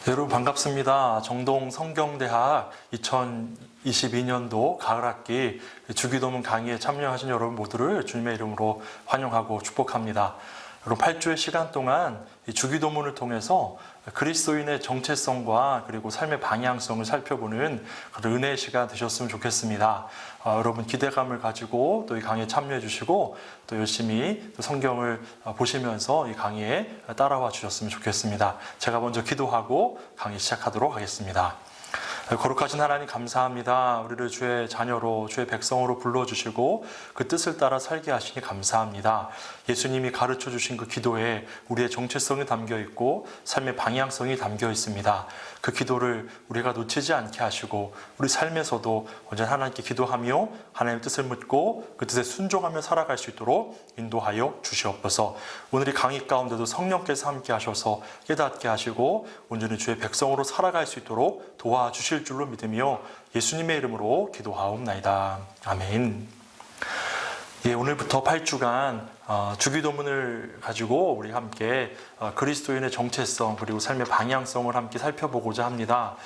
여러분 반갑습니다. 정동 성경대학 2022년도 가을학기 주기도문 강의에 참여하신 여러분 모두를 주님의 이름으로 환영하고 축복합니다. 여러분 8주의 시간 동안 이 주기도문을 통해서 그리스도인의 정체성과 그리고 삶의 방향성을 살펴보는 그런 은혜의 시간 되셨으면 좋겠습니다. 여러분 기대감을 가지고 또 이 강의에 참여해 주시고 또 열심히 또 성경을 보시면서 이 강의에 따라와 주셨으면 좋겠습니다. 제가 먼저 기도하고 강의 시작하도록 하겠습니다. 거룩하신 하나님 감사합니다. 우리를 주의 자녀로 주의 백성으로 불러주시고 그 뜻을 따라 살게 하시니 감사합니다. 예수님이 가르쳐 주신 그 기도에 우리의 정체성이 담겨 있고 삶의 방향성이 담겨 있습니다. 그 기도를 우리가 놓치지 않게 하시고 우리 삶에서도 언제나 하나님께 기도하며 하나님의 뜻을 묻고 그 뜻에 순종하며 살아갈 수 있도록 인도하여 주시옵소서. 오늘 이 강의 가운데도 성령께서 함께 하셔서 깨닫게 하시고 온전히 주의 백성으로 살아갈 수 있도록 도와주실 줄로 믿으며 예수님의 이름으로 기도하옵나이다. 아멘. 오늘부터 8주간 주기도문을 가지고 우리 함께 그리스도인의 정체성 그리고 삶의 방향성을 함께 살펴보고자 합니다.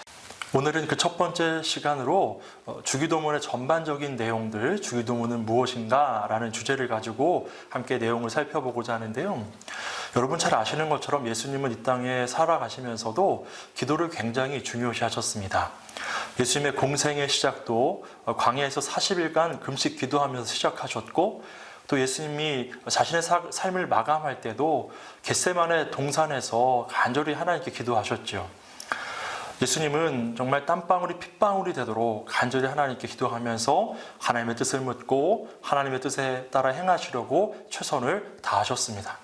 오늘은 그 첫 번째 시간으로 주기도문의 전반적인 내용들, 주기도문은 무엇인가 라는 주제를 가지고 함께 내용을 살펴보고자 하는데요. 여러분 잘 아시는 것처럼 예수님은 이 땅에 살아가시면서도 기도를 굉장히 중요시 하셨습니다. 예수님의 공생의 시작도 광야에서 40일간 금식 기도하면서 시작하셨고 또 예수님이 자신의 삶을 마감할 때도 겟세마네 동산에서 간절히 하나님께 기도하셨죠. 예수님은 정말 땀방울이 핏방울이 되도록 간절히 하나님께 기도하면서 하나님의 뜻을 묻고 하나님의 뜻에 따라 행하시려고 최선을 다하셨습니다.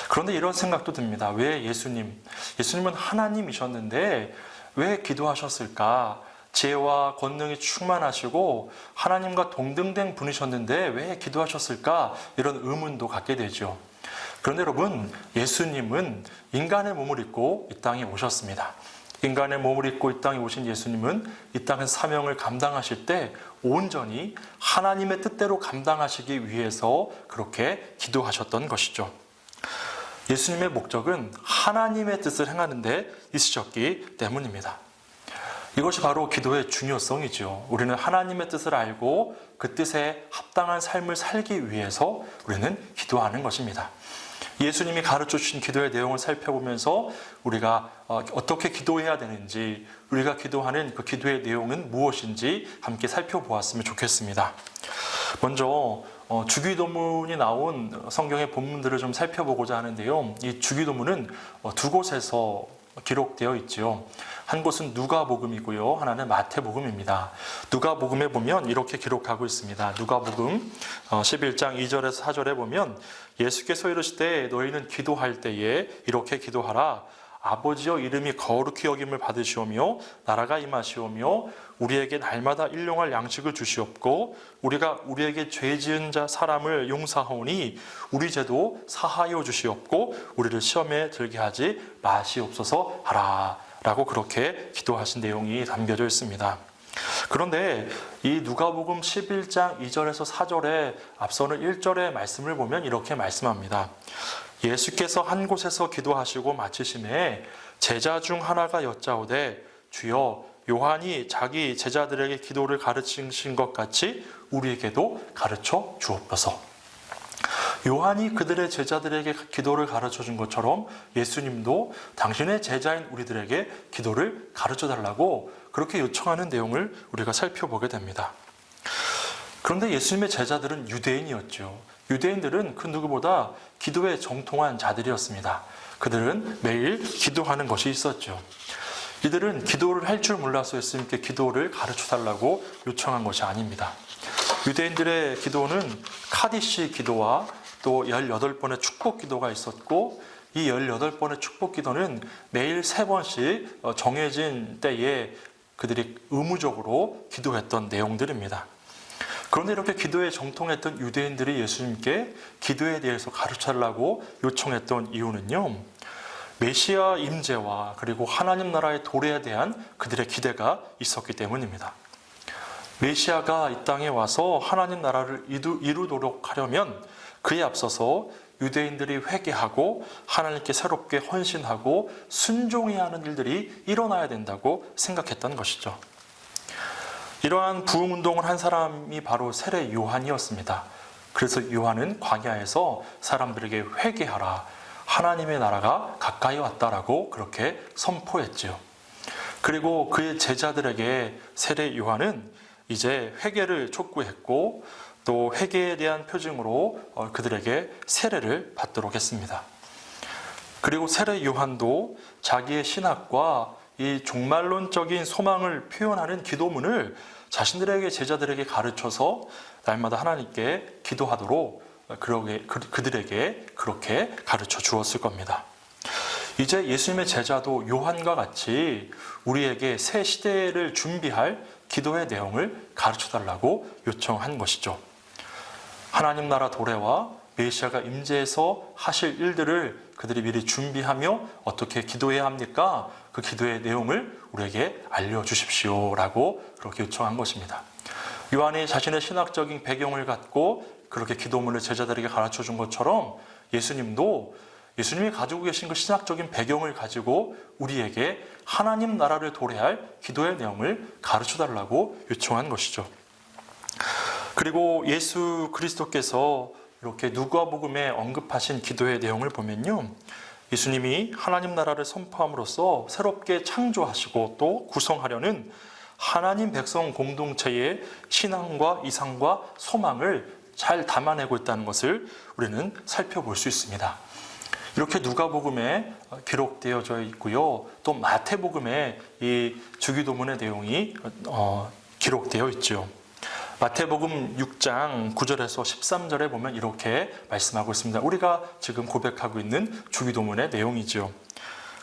그런데 이런 생각도 듭니다. 왜 예수님은 하나님이셨는데 왜 기도하셨을까? 지혜와 권능이 충만하시고 하나님과 동등된 분이셨는데 왜 기도하셨을까? 이런 의문도 갖게 되죠. 그런데 여러분, 예수님은 인간의 몸을 입고 이 땅에 오셨습니다. 인간의 몸을 입고 이 땅에 오신 예수님은 이 땅의 사명을 감당하실 때 온전히 하나님의 뜻대로 감당하시기 위해서 그렇게 기도하셨던 것이죠. 예수님의 목적은 하나님의 뜻을 행하는 데 있으셨기 때문입니다. 이것이 바로 기도의 중요성이죠. 우리는 하나님의 뜻을 알고 그 뜻에 합당한 삶을 살기 위해서 우리는 기도하는 것입니다. 예수님이 가르쳐 주신 기도의 내용을 살펴보면서 우리가 어떻게 기도해야 되는지, 우리가 기도하는 그 기도의 내용은 무엇인지 함께 살펴보았으면 좋겠습니다. 먼저 주기도문이 나온 성경의 본문들을 좀 살펴보고자 하는데요. 이 주기도문은 두 곳에서 기록되어 있죠. 한 곳은 누가복음이고요. 하나는 마태복음입니다. 누가복음에 보면 이렇게 기록하고 있습니다. 누가복음 11장 2절에서 4절에 보면 예수께서 이르시되 너희는 기도할 때에 이렇게 기도하라. 아버지여 이름이 거룩히 여김을 받으시오며 나라가 임하시오며 우리에게 날마다 일용할 양식을 주시옵고 우리가 우리에게 죄 지은 자 사람을 용서하오니 우리 죄도 사하여 주시옵고 우리를 시험에 들게 하지 마시옵소서 하라 라고 그렇게 기도하신 내용이 담겨져 있습니다. 그런데 이 누가복음 11장 2절에서 4절에 앞서는 1절의 말씀을 보면 이렇게 말씀합니다. 예수께서 한 곳에서 기도하시고 마치심에 제자 중 하나가 여짜오되 주여 요한이 자기 제자들에게 기도를 가르치신 것 같이 우리에게도 가르쳐 주옵소서. 요한이 그들의 제자들에게 기도를 가르쳐 준 것처럼 예수님도 당신의 제자인 우리들에게 기도를 가르쳐 달라고 그렇게 요청하는 내용을 우리가 살펴보게 됩니다. 그런데 예수님의 제자들은 유대인이었죠. 유대인들은 그 누구보다 기도에 정통한 자들이었습니다. 그들은 매일 기도하는 것이 있었죠. 이들은 기도를 할 줄 몰라서 예수님께 기도를 가르쳐 달라고 요청한 것이 아닙니다. 유대인들의 기도는 카디시 기도와 또 18번의 축복 기도가 있었고 이 18번의 축복 기도는 매일 3번씩 정해진 때에 그들이 의무적으로 기도했던 내용들입니다. 그런데 이렇게 기도에 정통했던 유대인들이 예수님께 기도에 대해서 가르쳐달라고 요청했던 이유는요. 메시아 임재와 그리고 하나님 나라의 도래에 대한 그들의 기대가 있었기 때문입니다. 메시아가 이 땅에 와서 하나님 나라를 이루도록 하려면 그에 앞서서 유대인들이 회개하고 하나님께 새롭게 헌신하고 순종해야 하는 일들이 일어나야 된다고 생각했던 것이죠. 이러한 부흥운동을 한 사람이 바로 세례 요한이었습니다. 그래서 요한은 광야에서 사람들에게 회개하라, 하나님의 나라가 가까이 왔다라고 그렇게 선포했지요. 그리고 그의 제자들에게 세례 요한은 이제 회개를 촉구했고 또 회개에 대한 표징으로 그들에게 세례를 받도록 했습니다. 그리고 세례 요한도 자기의 신학과 이 종말론적인 소망을 표현하는 기도문을 자신들에게 제자들에게 가르쳐서 날마다 하나님께 기도하도록 그들에게 그렇게 가르쳐 주었을 겁니다. 이제 예수님의 제자도 요한과 같이 우리에게 새 시대를 준비할 기도의 내용을 가르쳐 달라고 요청한 것이죠. 하나님 나라 도래와 메시아가 임재해서 하실 일들을 그들이 미리 준비하며 어떻게 기도해야 합니까? 그 기도의 내용을 우리에게 알려주십시오 라고 그렇게 요청한 것입니다. 요한이 자신의 신학적인 배경을 갖고 그렇게 기도문을 제자들에게 가르쳐 준 것처럼 예수님이 가지고 계신 그 신학적인 배경을 가지고 우리에게 하나님 나라를 도래할 기도의 내용을 가르쳐 달라고 요청한 것이죠. 그리고 예수 그리스도께서 이렇게 누가복음에 언급하신 기도의 내용을 보면요, 예수님이 하나님 나라를 선포함으로써 새롭게 창조하시고 또 구성하려는 하나님 백성 공동체의 신앙과 이상과 소망을 잘 담아내고 있다는 것을 우리는 살펴볼 수 있습니다. 이렇게 누가복음에 기록되어져 있고요, 또 마태복음에 이 주기도문의 내용이 기록되어 있죠. 마태복음 6장 9절에서 13절에 보면 이렇게 말씀하고 있습니다. 우리가 지금 고백하고 있는 주기도문의 내용이죠.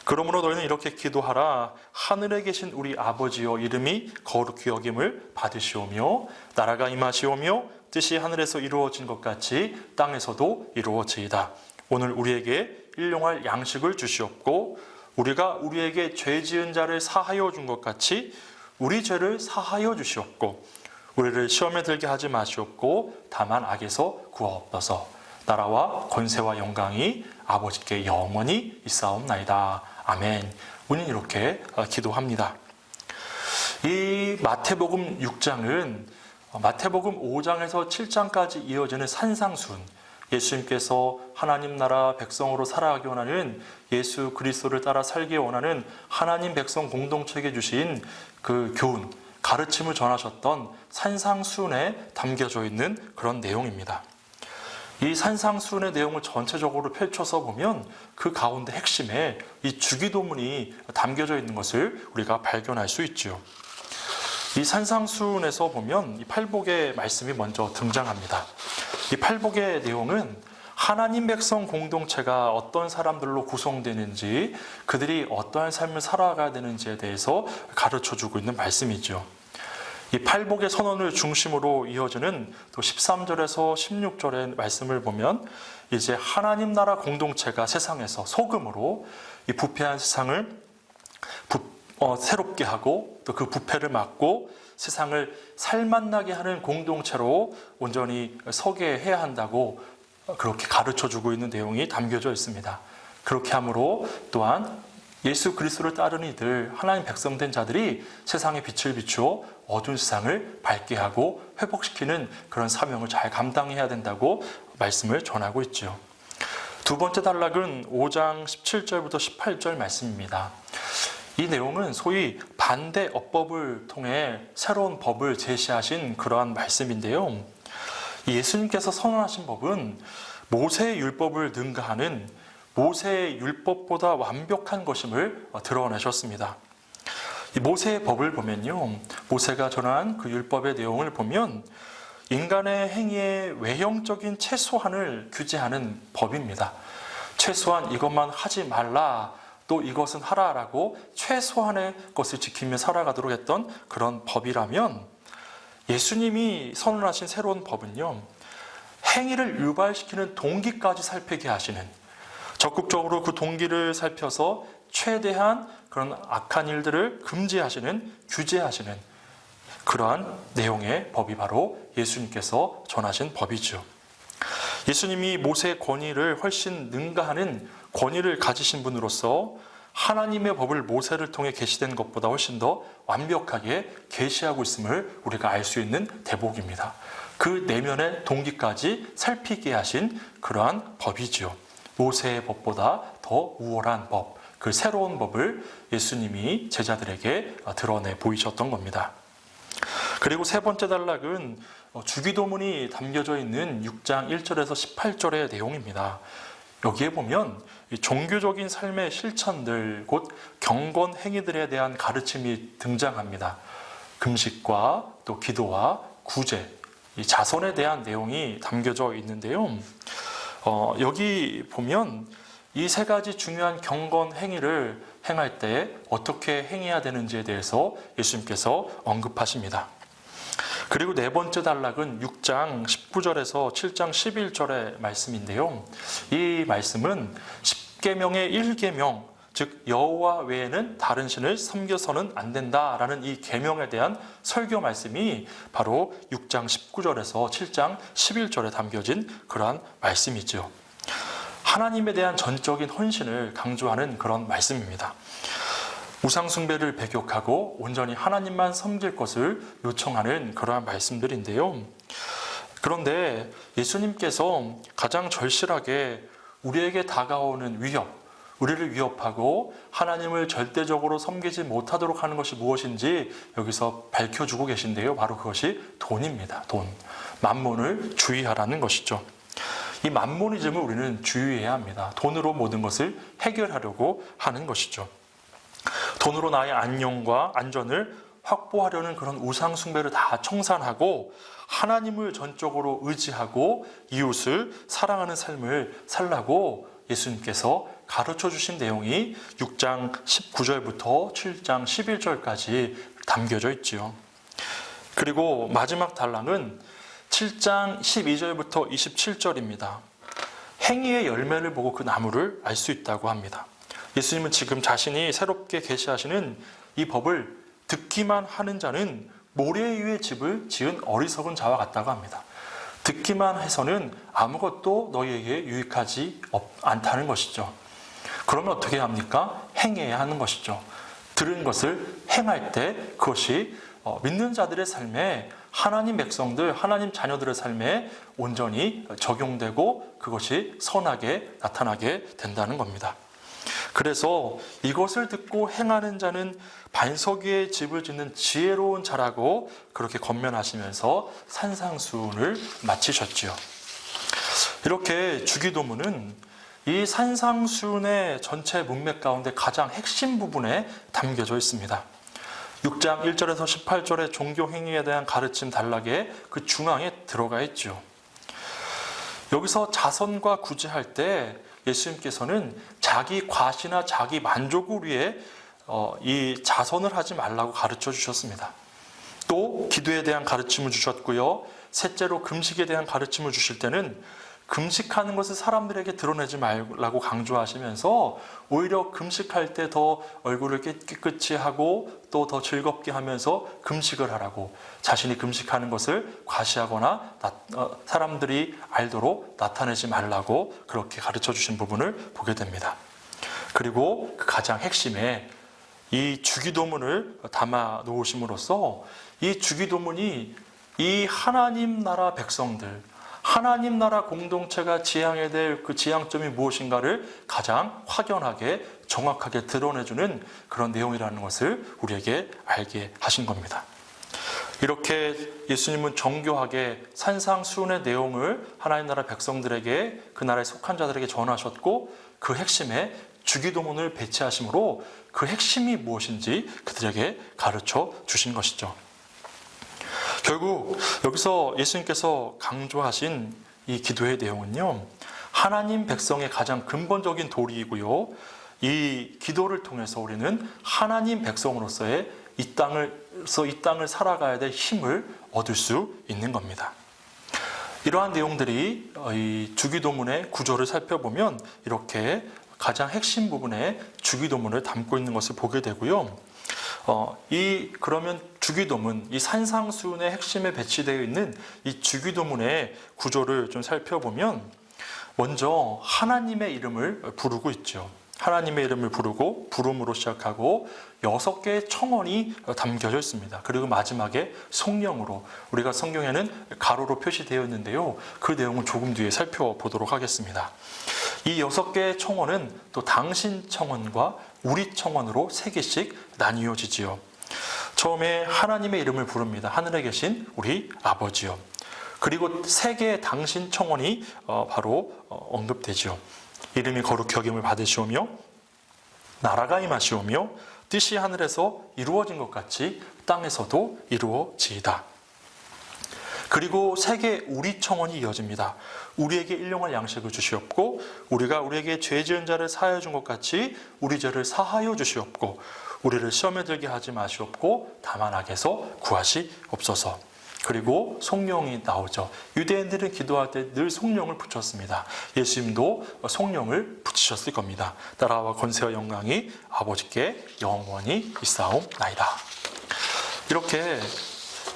그러므로 너희는 이렇게 기도하라. 하늘에 계신 우리 아버지여, 이름이 거룩히 여김을 받으시오며 나라가 임하시오며 뜻이 하늘에서 이루어진 것 같이 땅에서도 이루어지이다. 오늘 우리에게 일용할 양식을 주시옵고 우리가 우리에게 죄 지은 자를 사하여 준 것 같이 우리 죄를 사하여 주시옵고 우리를 시험에 들게 하지 마시옵고 다만 악에서 구하옵소서. 나라와 권세와 영광이 아버지께 영원히 있사옵나이다. 아멘. 우리는 이렇게 기도합니다. 이 마태복음 6장은 마태복음 5장에서 7장까지 이어지는 산상순, 예수님께서 하나님 나라 백성으로 살아가기 원하는, 예수 그리스도를 따라 살기 원하는 하나님 백성 공동체에게 주신 그 교훈, 가르침을 전하셨던 산상수훈에 담겨져 있는 그런 내용입니다. 이 산상수훈의 내용을 전체적으로 펼쳐서 보면 그 가운데 핵심에 이 주기도문이 담겨져 있는 것을 우리가 발견할 수 있죠. 이 산상수훈에서 보면 이 팔복의 말씀이 먼저 등장합니다. 이 팔복의 내용은 하나님 백성 공동체가 어떤 사람들로 구성되는지, 그들이 어떠한 삶을 살아가야 되는지에 대해서 가르쳐주고 있는 말씀이죠. 이 팔복의 선언을 중심으로 이어지는 또 13절에서 16절의 말씀을 보면 이제 하나님 나라 공동체가 세상에서 소금으로 이 부패한 세상을 새롭게 하고 또 그 부패를 막고 세상을 살맛나게 하는 공동체로 온전히 서게 해야 한다고 그렇게 가르쳐주고 있는 내용이 담겨져 있습니다. 그렇게 함으로 또한 예수 그리스도를 따르는 이들, 하나님 백성된 자들이 세상의 빛을 비추어 어두운 세상을 밝게 하고 회복시키는 그런 사명을 잘 감당해야 된다고 말씀을 전하고 있죠. 두 번째 단락은 5장 17절부터 18절 말씀입니다. 이 내용은 소위 반대 어법을 통해 새로운 법을 제시하신 그러한 말씀인데요. 예수님께서 선언하신 법은 모세의 율법을 능가하는 모세의 율법보다 완벽한 것임을 드러내셨습니다. 이 모세의 법을 보면요, 모세가 전한 그 율법의 내용을 보면 인간의 행위의 외형적인 최소한을 규제하는 법입니다. 최소한 이것만 하지 말라, 또 이것은 하라라고 최소한의 것을 지키며 살아가도록 했던 그런 법이라면, 예수님이 선언하신 새로운 법은요, 행위를 유발시키는 동기까지 살피게 하시는, 적극적으로 그 동기를 살펴서 최대한 그런 악한 일들을 금지하시는, 규제하시는 그러한 내용의 법이 바로 예수님께서 전하신 법이죠. 예수님이 모세의 권위를 훨씬 능가하는 권위를 가지신 분으로서 하나님의 법을 모세를 통해 계시된 것보다 훨씬 더 완벽하게 계시하고 있음을 우리가 알 수 있는 대목입니다. 그 내면의 동기까지 살피게 하신 그러한 법이지요. 모세의 법보다 더 우월한 법, 그 새로운 법을 예수님이 제자들에게 드러내 보이셨던 겁니다. 그리고 세 번째 단락은 주기도문이 담겨져 있는 6장 1절에서 18절의 내용입니다. 여기에 보면 종교적인 삶의 실천들, 곧 경건 행위들에 대한 가르침이 등장합니다. 금식과 또 기도와 구제, 이 자선에 대한 내용이 담겨져 있는데요. 여기 보면 이 세 가지 중요한 경건 행위를 행할 때 어떻게 행해야 되는지에 대해서 예수님께서 언급하십니다. 그리고 네 번째 단락은 6장 19절에서 7장 11절의 말씀인데요. 이 말씀은 10계명의 1계명, 즉 여호와 외에는 다른 신을 섬겨서는 안 된다라는 이 계명에 대한 설교 말씀이 바로 6장 19절에서 7장 11절에 담겨진 그러한 말씀이죠. 하나님에 대한 전적인 헌신을 강조하는 그런 말씀입니다. 우상숭배를 배격하고 온전히 하나님만 섬길 것을 요청하는 그러한 말씀들인데요. 그런데 예수님께서 가장 절실하게 우리에게 다가오는 위협, 우리를 위협하고 하나님을 절대적으로 섬기지 못하도록 하는 것이 무엇인지 여기서 밝혀주고 계신데요. 바로 그것이 돈입니다. 돈. 만몬을 주의하라는 것이죠. 이 만모니즘을 우리는 주의해야 합니다. 돈으로 모든 것을 해결하려고 하는 것이죠. 돈으로 나의 안녕과 안전을 확보하려는 그런 우상 숭배를 다 청산하고 하나님을 전적으로 의지하고 이웃을 사랑하는 삶을 살라고 예수님께서 가르쳐 주신 내용이 6장 19절부터 7장 11절까지 담겨져 있지요. 그리고 마지막 단락은 7장 12절부터 27절입니다. 행위의 열매를 보고 그 나무를 알 수 있다고 합니다. 예수님은 지금 자신이 새롭게 계시하시는 이 법을 듣기만 하는 자는 모래 위에 집을 지은 어리석은 자와 같다고 합니다. 듣기만 해서는 아무것도 너희에게 유익하지 않다는 것이죠. 그러면 어떻게 합니까? 행해야 하는 것이죠. 들은 것을 행할 때 그것이 믿는 자들의 삶에 하나님 백성들, 하나님 자녀들의 삶에 온전히 적용되고 그것이 선하게 나타나게 된다는 겁니다. 그래서 이것을 듣고 행하는 자는 반석 위에 집을 짓는 지혜로운 자라고 그렇게 권면하시면서 산상수훈을 마치셨지요. 이렇게 주기도문은 이 산상수훈의 전체 문맥 가운데 가장 핵심 부분에 담겨져 있습니다. 6장 1절에서 18절의 종교행위에 대한 가르침 단락에 그 중앙에 들어가 있죠. 여기서 자선과 구제할 때 예수님께서는 자기 과시나 자기 만족을 위해 이 자선을 하지 말라고 가르쳐 주셨습니다. 또 기도에 대한 가르침을 주셨고요. 셋째로 금식에 대한 가르침을 주실 때는 금식하는 것을 사람들에게 드러내지 말라고 강조하시면서 오히려 금식할 때 더 얼굴을 깨끗이 하고 또 더 즐겁게 하면서 금식을 하라고, 자신이 금식하는 것을 과시하거나 사람들이 알도록 나타내지 말라고 그렇게 가르쳐 주신 부분을 보게 됩니다. 그리고 그 가장 핵심에 이 주기도문을 담아 놓으심으로써 이 주기도문이 이 하나님 나라 백성들, 하나님 나라 공동체가 지향해야 될 그 지향점이 무엇인가를 가장 확연하게 정확하게 드러내주는 그런 내용이라는 것을 우리에게 알게 하신 겁니다. 이렇게 예수님은 정교하게 산상수훈의 내용을 하나님 나라 백성들에게, 그 나라에 속한 자들에게 전하셨고 그 핵심에 주기도문을 배치하심으로 그 핵심이 무엇인지 그들에게 가르쳐 주신 것이죠. 결국 여기서 예수님께서 강조하신 이 기도의 내용은요, 하나님 백성의 가장 근본적인 도리이고요, 이 기도를 통해서 우리는 하나님 백성으로서의 이 땅을 살아가야 될 힘을 얻을 수 있는 겁니다. 이러한 내용들이 이 주기도문의 구조를 살펴보면 이렇게 가장 핵심 부분에 주기도문을 담고 있는 것을 보게 되고요. 그러면 주기도문, 이 산상수훈의 핵심에 배치되어 있는 이 주기도문의 구조를 좀 살펴보면 먼저 하나님의 이름을 부르고 있죠. 하나님의 이름을 부르고 부름으로 시작하고 6개의 청원이 담겨져 있습니다. 그리고 마지막에 성령으로, 우리가 성경에는 가로로 표시되어 있는데요. 그 내용은 조금 뒤에 살펴보도록 하겠습니다. 이 6개의 청원은 또 당신 청원과 우리 청원으로 3개씩 나뉘어지지요. 처음에 하나님의 이름을 부릅니다. 하늘에 계신 우리 아버지요. 그리고 3개의 당신 청원이 바로 언급되지요. 이름이 거룩히 여김을 받으시오며 나라가 임하시오며 뜻이 하늘에서 이루어진 것 같이 땅에서도 이루어지이다. 그리고 3개의 우리 청원이 이어집니다. 우리에게 일용할 양식을 주시옵고 우리가 우리에게 죄 지은 자를 사하여 준 것 같이 우리 죄를 사하여 주시옵고 우리를 시험에 들게 하지 마시옵고 다만 악에서 구하시옵소서. 그리고 성령이 나오죠. 유대인들은 기도할 때 늘 성령을 붙였습니다. 예수님도 성령을 붙이셨을 겁니다. 나라와 권세와 영광이 아버지께 영원히 있사옵나이다. 이렇게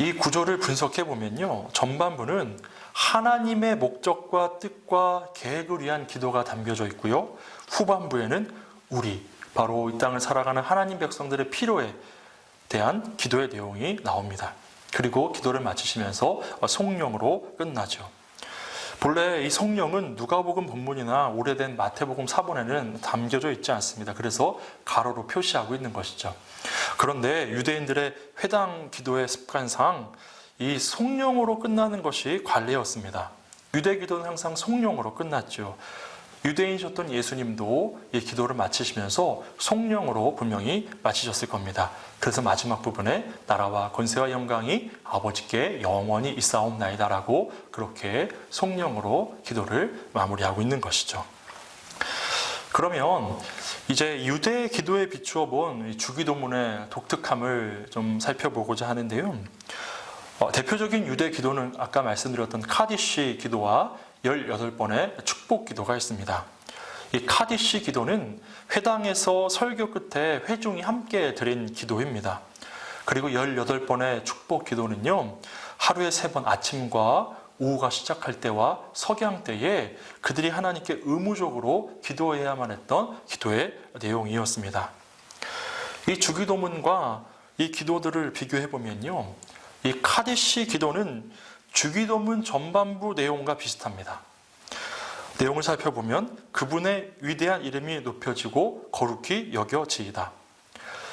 이 구조를 분석해 보면요, 전반부는 하나님의 목적과 뜻과 계획을 위한 기도가 담겨져 있고요, 후반부에는 우리, 바로 이 땅을 살아가는 하나님 백성들의 필요에 대한 기도의 내용이 나옵니다. 그리고 기도를 마치시면서 성령으로 끝나죠. 본래 이 성령은 누가복음 본문이나 오래된 마태복음 사본에는 담겨져 있지 않습니다. 그래서 가로로 표시하고 있는 것이죠. 그런데 유대인들의 회당 기도의 습관상 이 성령으로 끝나는 것이 관례였습니다. 유대 기도는 항상 성령으로 끝났죠. 유대인이셨던 예수님도 이 기도를 마치시면서 성령으로 분명히 마치셨을 겁니다. 그래서 마지막 부분에 나라와 권세와 영광이 아버지께 영원히 있사옵나이다라고 그렇게 성령으로 기도를 마무리하고 있는 것이죠. 그러면 이제 유대 기도에 비추어 본 주기도문의 독특함을 좀 살펴보고자 하는데요. 대표적인 유대 기도는 아까 말씀드렸던 카디시 기도와 18번의 축복 기도가 있습니다. 이 카디시 기도는 회당에서 설교 끝에 회중이 함께 드린 기도입니다. 그리고 18번의 축복 기도는요, 하루에 3번 아침과 오후가 시작할 때와 석양 때에 그들이 하나님께 의무적으로 기도해야만 했던 기도의 내용이었습니다. 이 주기도문과 이 기도들을 비교해 보면요, 이 카디시 기도는 주기도문 전반부 내용과 비슷합니다. 내용을 살펴보면 그분의 위대한 이름이 높여지고 거룩히 여겨지이다.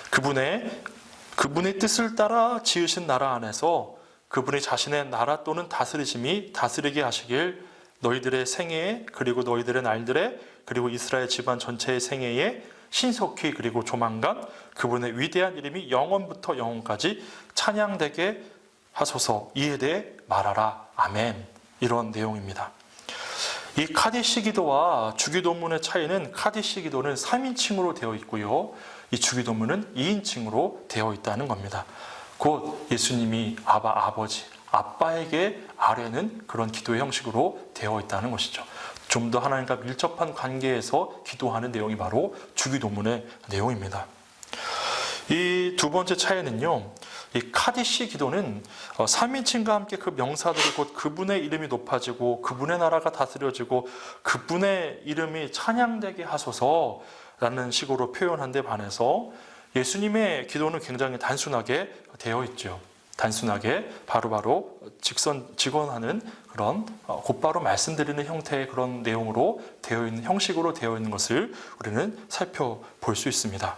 그분의 뜻을 따라 지으신 나라 안에서 그분이 자신의 나라 또는 다스리게 하시길 너희들의 생애에 그리고 너희들의 날들에 그리고 이스라엘 집안 전체의 생애에 신속히 그리고 조만간 그분의 위대한 이름이 영원부터 영원까지 찬양되게 하소서. 이에 대해 말하라. 아멘. 이런 내용입니다. 이 카디시 기도와 주기도문의 차이는 카디시 기도는 3인칭으로 되어 있고요, 이 주기도문은 2인칭으로 되어 있다는 겁니다. 곧 예수님이 아버지, 아빠에게 아뢰는 그런 기도의 형식으로 되어 있다는 것이죠. 좀 더 하나님과 밀접한 관계에서 기도하는 내용이 바로 주기도문의 내용입니다. 이 두 번째 차이는요, 이 카디시 기도는 3인칭과 함께 그 명사들이 곧 그분의 이름이 높아지고 그분의 나라가 다스려지고 그분의 이름이 찬양되게 하소서라는 식으로 표현한 데 반해서 예수님의 기도는 굉장히 단순하게 되어 있죠. 단순하게 바로바로 직언하는 그런 곧바로 말씀드리는 형태의 그런 내용으로 되어 있는, 형식으로 되어 있는 것을 우리는 살펴볼 수 있습니다.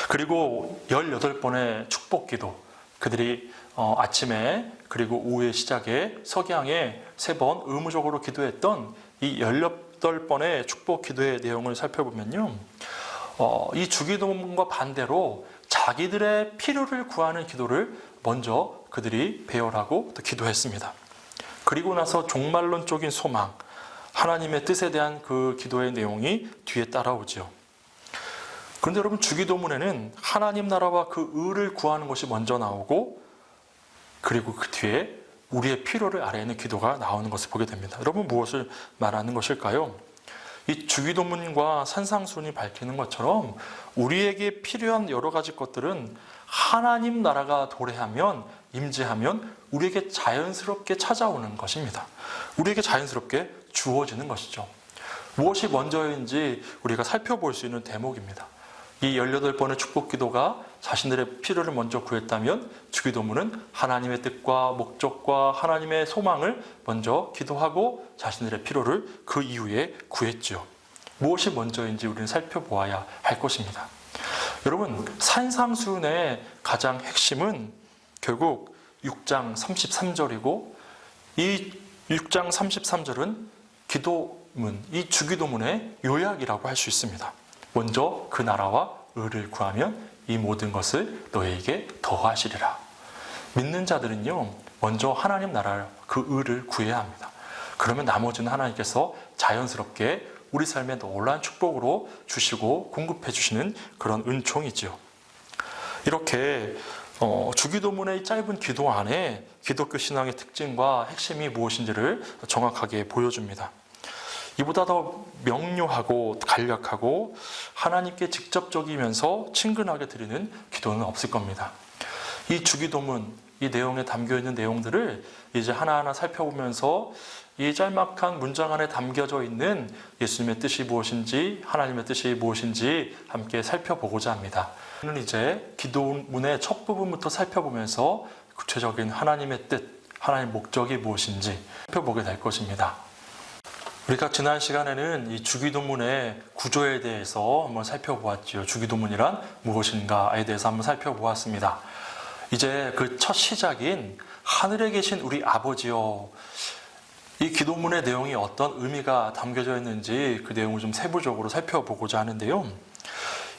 그리고 18번의 축복기도, 그들이 아침에 그리고 오후의 시작에 석양에 3번 의무적으로 기도했던 이 18번의 축복기도의 내용을 살펴보면요, 이 주기도문과 반대로 자기들의 필요를 구하는 기도를 먼저 그들이 배열하고 또 기도했습니다. 그리고 나서 종말론적인 소망, 하나님의 뜻에 대한 그 기도의 내용이 뒤에 따라오죠. 그런데 여러분, 주기도문에는 하나님 나라와 그 의를 구하는 것이 먼저 나오고 그리고 그 뒤에 우리의 필요를 아뢰는 기도가 나오는 것을 보게 됩니다. 여러분, 무엇을 말하는 것일까요? 이 주기도문과 산상수훈이 밝히는 것처럼 우리에게 필요한 여러 가지 것들은 하나님 나라가 도래하면, 임재하면 우리에게 자연스럽게 찾아오는 것입니다. 우리에게 자연스럽게 주어지는 것이죠. 무엇이 먼저인지 우리가 살펴볼 수 있는 대목입니다. 이 18번의 축복기도가 자신들의 필요를 먼저 구했다면 주기도문은 하나님의 뜻과 목적과 하나님의 소망을 먼저 기도하고 자신들의 필요를 그 이후에 구했죠. 무엇이 먼저인지 우리는 살펴보아야 할 것입니다. 여러분, 산상수훈의 가장 핵심은 결국 6장 33절이고 이 6장 33절은 기도문, 이 주기도문의 요약이라고 할 수 있습니다. 먼저 그 나라와 의를 구하면 이 모든 것을 너희에게 더하시리라. 믿는 자들은요, 먼저 하나님 나라를, 그 의를 구해야 합니다. 그러면 나머지는 하나님께서 자연스럽게 우리 삶에 놀라운 축복으로 주시고 공급해 주시는 그런 은총이지요. 이렇게 주기도문의 짧은 기도 안에 기독교 신앙의 특징과 핵심이 무엇인지를 정확하게 보여줍니다. 이보다 더 명료하고 간략하고 하나님께 직접적이면서 친근하게 드리는 기도는 없을 겁니다. 이 주기도문, 이 내용에 담겨있는 내용들을 이제 하나하나 살펴보면서 이 짤막한 문장 안에 담겨져 있는 예수님의 뜻이 무엇인지, 하나님의 뜻이 무엇인지 함께 살펴보고자 합니다. 오늘 이제 기도문의 첫 부분부터 살펴보면서 구체적인 하나님의 뜻, 하나님의 목적이 무엇인지 살펴보게 될 것입니다. 우리가 지난 시간에는 이 주기도문의 구조에 대해서 한번 살펴보았지요. 주기도문이란 무엇인가에 대해서 한번 살펴보았습니다. 이제 그 첫 시작인 하늘에 계신 우리 아버지여, 이 기도문의 내용이 어떤 의미가 담겨져 있는지 그 내용을 좀 세부적으로 살펴보고자 하는데요.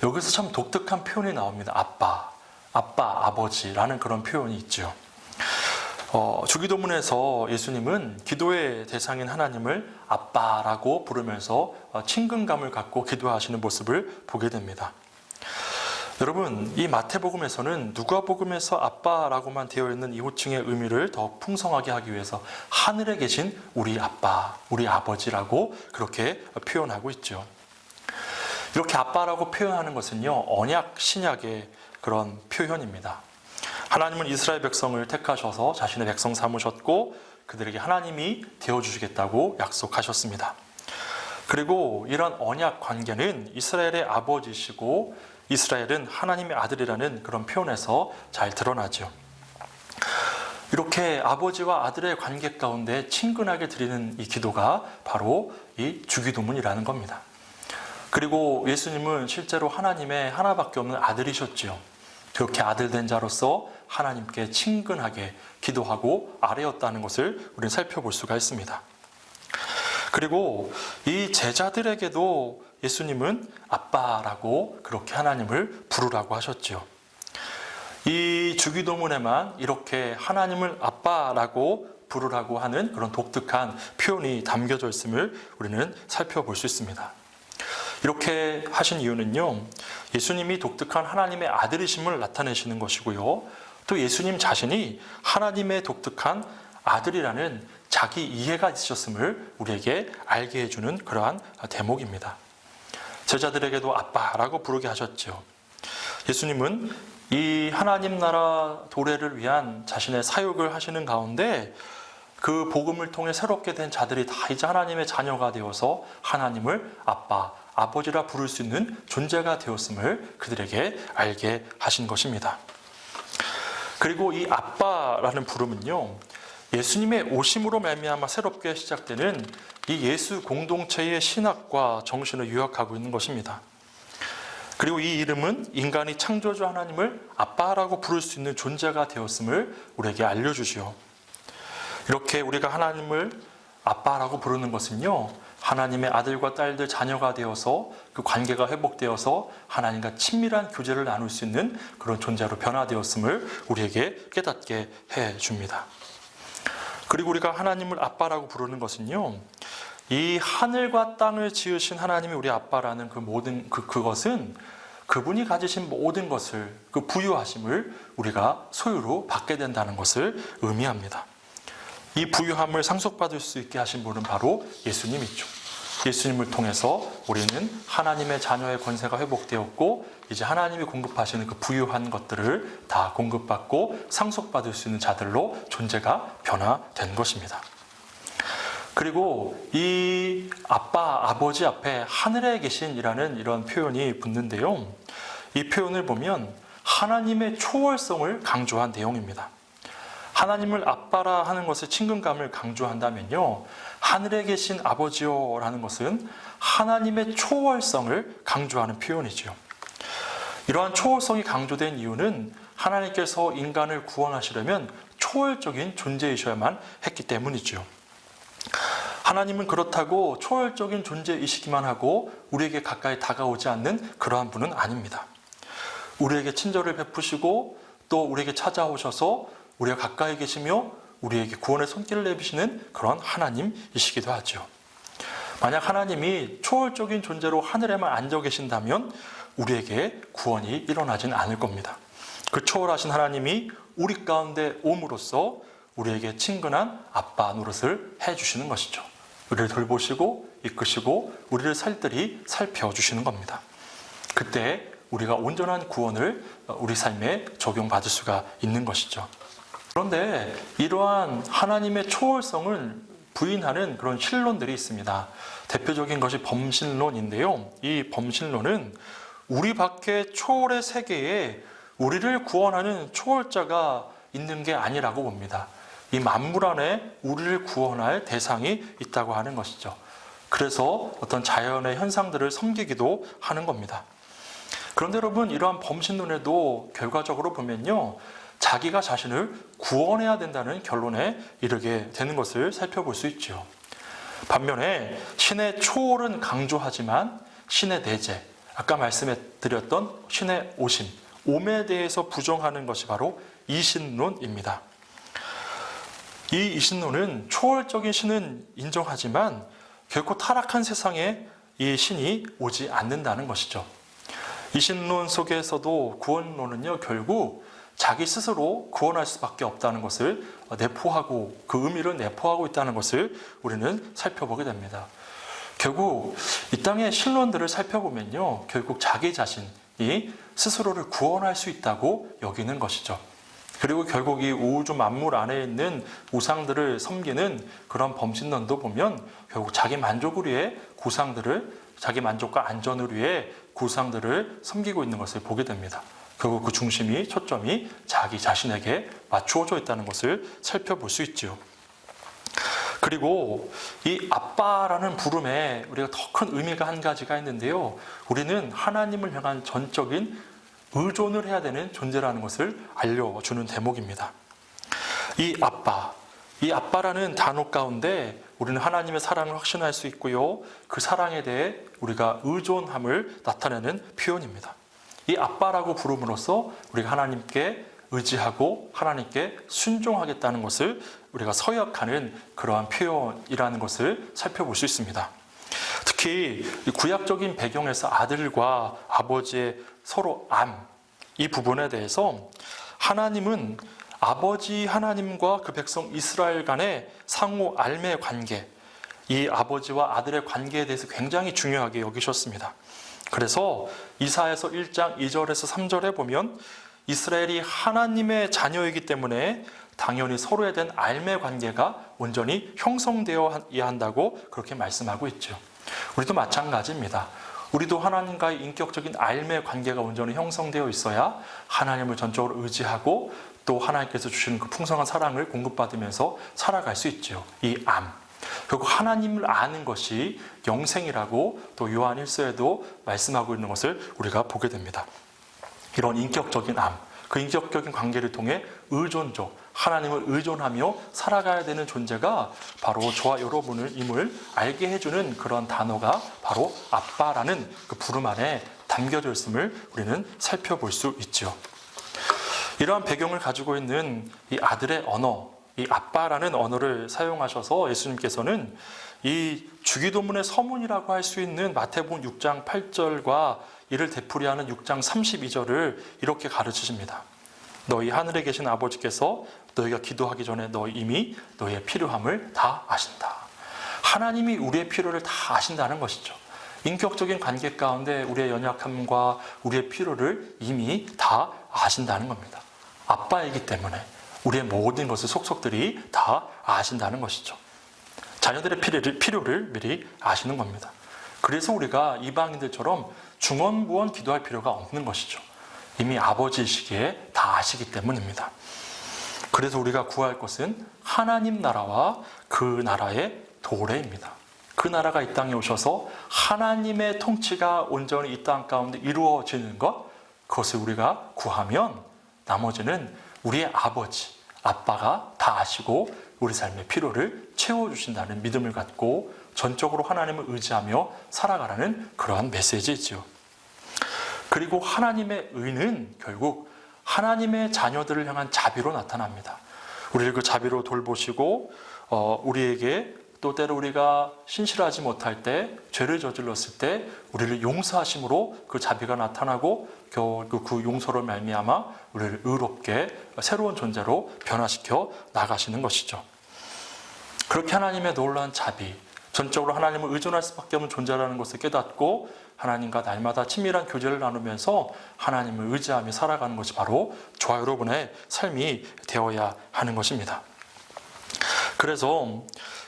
여기서 참 독특한 표현이 나옵니다. 아빠, 아버지라는 그런 표현이 있죠. 주기도문에서 예수님은 기도의 대상인 하나님을 아빠라고 부르면서 친근감을 갖고 기도하시는 모습을 보게 됩니다. 여러분, 이 마태복음에서는 누가복음에서 아빠라고만 되어 있는 이 호칭의 의미를 더 풍성하게 하기 위해서 하늘에 계신 우리 아빠, 우리 아버지라고 그렇게 표현하고 있죠. 이렇게 아빠라고 표현하는 것은요, 언약 신약의 그런 표현입니다. 하나님은 이스라엘 백성을 택하셔서 자신의 백성 삼으셨고 그들에게 하나님이 되어주시겠다고 약속하셨습니다. 그리고 이런 언약 관계는 이스라엘의 아버지시고 이스라엘은 하나님의 아들이라는 그런 표현에서 잘 드러나죠. 이렇게 아버지와 아들의 관계 가운데 친근하게 드리는 이 기도가 바로 이 주기도문이라는 겁니다. 그리고 예수님은 실제로 하나님의 하나밖에 없는 아들이셨지요. 그렇게 아들된 자로서 하나님께 친근하게 기도하고 아뢰었다는 것을 우리는 살펴볼 수가 있습니다. 그리고 이 제자들에게도 예수님은 아빠라고 그렇게 하나님을 부르라고 하셨죠. 이 주기도문에만 이렇게 하나님을 아빠라고 부르라고 하는 그런 독특한 표현이 담겨져 있음을 우리는 살펴볼 수 있습니다. 이렇게 하신 이유는요, 예수님이 독특한 하나님의 아들이심을 나타내시는 것이고요, 또 예수님 자신이 하나님의 독특한 아들이라는 자기 이해가 있으셨음을 우리에게 알게 해주는 그러한 대목입니다. 제자들에게도 아빠라고 부르게 하셨죠. 예수님은 이 하나님 나라 도래를 위한 자신의 사역을 하시는 가운데 그 복음을 통해 새롭게 된 자들이 다 이제 하나님의 자녀가 되어서 하나님을 아빠, 아버지라 부를 수 있는 존재가 되었음을 그들에게 알게 하신 것입니다. 그리고 이 아빠라는 부름은요, 예수님의 오심으로 말미암아 새롭게 시작되는 이 예수 공동체의 신학과 정신을 요약하고 있는 것입니다. 그리고 이 이름은 인간이 창조주 하나님을 아빠라고 부를 수 있는 존재가 되었음을 우리에게 알려주시오. 이렇게 우리가 하나님을 아빠라고 부르는 것은요, 하나님의 아들과 딸들 자녀가 되어서 그 관계가 회복되어서 하나님과 친밀한 교제를 나눌 수 있는 그런 존재로 변화되었음을 우리에게 깨닫게 해줍니다. 그리고 우리가 하나님을 아빠라고 부르는 것은요, 이 하늘과 땅을 지으신 하나님이 우리 아빠라는 그 모든 그것은 그분이 가지신 모든 것을, 그 부유하심을 우리가 소유로 받게 된다는 것을 의미합니다. 이 부유함을 상속받을 수 있게 하신 분은 바로 예수님이죠. 예수님을 통해서 우리는 하나님의 자녀의 권세가 회복되었고 이제 하나님이 공급하시는 그 부유한 것들을 다 공급받고 상속받을 수 있는 자들로 존재가 변화된 것입니다. 그리고 이 아빠, 아버지 앞에 하늘에 계신이라는 이런 표현이 붙는데요. 이 표현을 보면 하나님의 초월성을 강조한 내용입니다. 하나님을 아빠라 하는 것의 친근감을 강조한다면요, 하늘에 계신 아버지요라는 것은 하나님의 초월성을 강조하는 표현이죠. 이러한 초월성이 강조된 이유는 하나님께서 인간을 구원하시려면 초월적인 존재이셔야만 했기 때문이죠. 하나님은 그렇다고 초월적인 존재이시기만 하고 우리에게 가까이 다가오지 않는 그러한 분은 아닙니다. 우리에게 친절을 베푸시고 또 우리에게 찾아오셔서 우리가 가까이 계시며 우리에게 구원의 손길을 내비시는 그런 하나님이시기도 하죠. 만약 하나님이 초월적인 존재로 하늘에만 앉아 계신다면 우리에게 구원이 일어나진 않을 겁니다. 그 초월하신 하나님이 우리 가운데 옴으로써 우리에게 친근한 아빠 노릇을 해주시는 것이죠. 우리를 돌보시고 이끄시고 우리를 살뜰히 살펴주시는 겁니다. 그때 우리가 온전한 구원을 우리 삶에 적용받을 수가 있는 것이죠. 그런데 이러한 하나님의 초월성을 부인하는 그런 신론들이 있습니다. 대표적인 것이 범신론인데요. 이 범신론은 우리 밖에 초월의 세계에 우리를 구원하는 초월자가 있는 게 아니라고 봅니다. 이 만물 안에 우리를 구원할 대상이 있다고 하는 것이죠. 그래서 어떤 자연의 현상들을 섬기기도 하는 겁니다. 그런데 여러분, 이러한 범신론에도 결과적으로 보면요, 자기가 자신을 구원해야 된다는 결론에 이르게 되는 것을 살펴볼 수 있죠. 반면에 신의 초월은 강조하지만 신의 내재, 아까 말씀해 드렸던 신의 오심, 옴에 대해서 부정하는 것이 바로 이신론입니다. 이 이신론은 초월적인 신은 인정하지만 결코 타락한 세상에 이 신이 오지 않는다는 것이죠. 이신론 속에서도 구원론은요, 결국 자기 스스로 구원할 수밖에 없다는 것을 내포하고 그 의미를 내포하고 있다는 것을 우리는 살펴보게 됩니다. 결국 이 땅의 신론들을 살펴보면요, 결국 자기 자신이 스스로를 구원할 수 있다고 여기는 것이죠. 그리고 결국 이 우주 만물 안에 있는 우상들을 섬기는 그런 범신론도 보면 결국 자기 만족을 위해 자기 만족과 안전을 위해 구상들을 섬기고 있는 것을 보게 됩니다. 결국 그 중심이, 초점이 자기 자신에게 맞추어져 있다는 것을 살펴볼 수 있죠. 그리고 이 아빠라는 부름에 우리가 더 큰 의미가 한 가지가 있는데요. 우리는 하나님을 향한 전적인 의존을 해야 되는 존재라는 것을 알려주는 대목입니다. 이 아빠라는 단어 가운데 우리는 하나님의 사랑을 확신할 수 있고요. 그 사랑에 대해 우리가 의존함을 나타내는 표현입니다. 이 아빠라고 부름으로써 우리가 하나님께 의지하고 하나님께 순종하겠다는 것을 우리가 서약하는 그러한 표현이라는 것을 살펴볼 수 있습니다. 특히 구약적인 배경에서 아들과 아버지의 서로 이 부분에 대해서 하나님은 아버지 하나님과 그 백성 이스라엘 간의 상호 알매 관계, 이 아버지와 아들의 관계에 대해서 굉장히 중요하게 여기셨습니다. 그래서 이사야서 1장 2절에서 3절에 보면 이스라엘이 하나님의 자녀이기 때문에 당연히 서로에 대한 알매 관계가 온전히 형성되어야 한다고 그렇게 말씀하고 있죠. 우리도 마찬가지입니다. 우리도 하나님과의 인격적인 알매 관계가 온전히 형성되어 있어야 하나님을 전적으로 의지하고 또 하나님께서 주시는 그 풍성한 사랑을 공급받으면서 살아갈 수 있죠. 이 결국 하나님을 아는 것이 영생이라고 또 요한 1서에도 말씀하고 있는 것을 우리가 보게 됩니다. 이런 인격적인 그 인격적인 관계를 통해 의존적, 하나님을 의존하며 살아가야 되는 존재가 바로 저와 여러분을 임을 알게 해주는 그런 단어가 바로 아빠라는 그 부름 안에 담겨져 있음을 우리는 살펴볼 수 있죠. 이러한 배경을 가지고 있는 이 아들의 언어, 이 아빠라는 언어를 사용하셔서 예수님께서는 이 주기도문의 서문이라고 할 수 있는 마태복음 6장 8절과 이를 되풀이하는 6장 32절을 이렇게 가르치십니다. 너희 하늘에 계신 아버지께서 너희가 기도하기 전에 이미 너희의 필요함을 다 아신다. 하나님이 우리의 필요를 다 아신다는 것이죠. 인격적인 관계 가운데 우리의 연약함과 우리의 필요를 이미 다 아신다는 겁니다. 아빠이기 때문에 우리의 모든 것을 속속들이 다 아신다는 것이죠. 자녀들의 필요를 미리 아시는 겁니다. 그래서 우리가 이방인들처럼 중언부언 기도할 필요가 없는 것이죠. 이미 아버지이시기에 다 아시기 때문입니다. 그래서 우리가 구할 것은 하나님 나라와 그 나라의 도래입니다. 그 나라가 이 땅에 오셔서 하나님의 통치가 온전히 이 땅 가운데 이루어지는 것, 그것을 우리가 구하면 나머지는 우리의 아버지, 아빠가 다 아시고 우리 삶의 필요를 채워주신다는 믿음을 갖고 전적으로 하나님을 의지하며 살아가라는 그러한 메시지이지요. 그리고 하나님의 의는 결국 하나님의 자녀들을 향한 자비로 나타납니다. 우리를 그 자비로 돌보시고 우리에게 또 때로 우리가 신실하지 못할 때, 죄를 저질렀을 때 우리를 용서하심으로 그 자비가 나타나고 결국 그 용서로 말미암아 우리를 의롭게 새로운 존재로 변화시켜 나가시는 것이죠. 그렇게 하나님의 놀라운 자비, 전적으로 하나님을 의존할 수밖에 없는 존재라는 것을 깨닫고 하나님과 날마다 친밀한 교제를 나누면서 하나님을 의지하며 살아가는 것이 바로 저와 여러분의 삶이 되어야 하는 것입니다. 그래서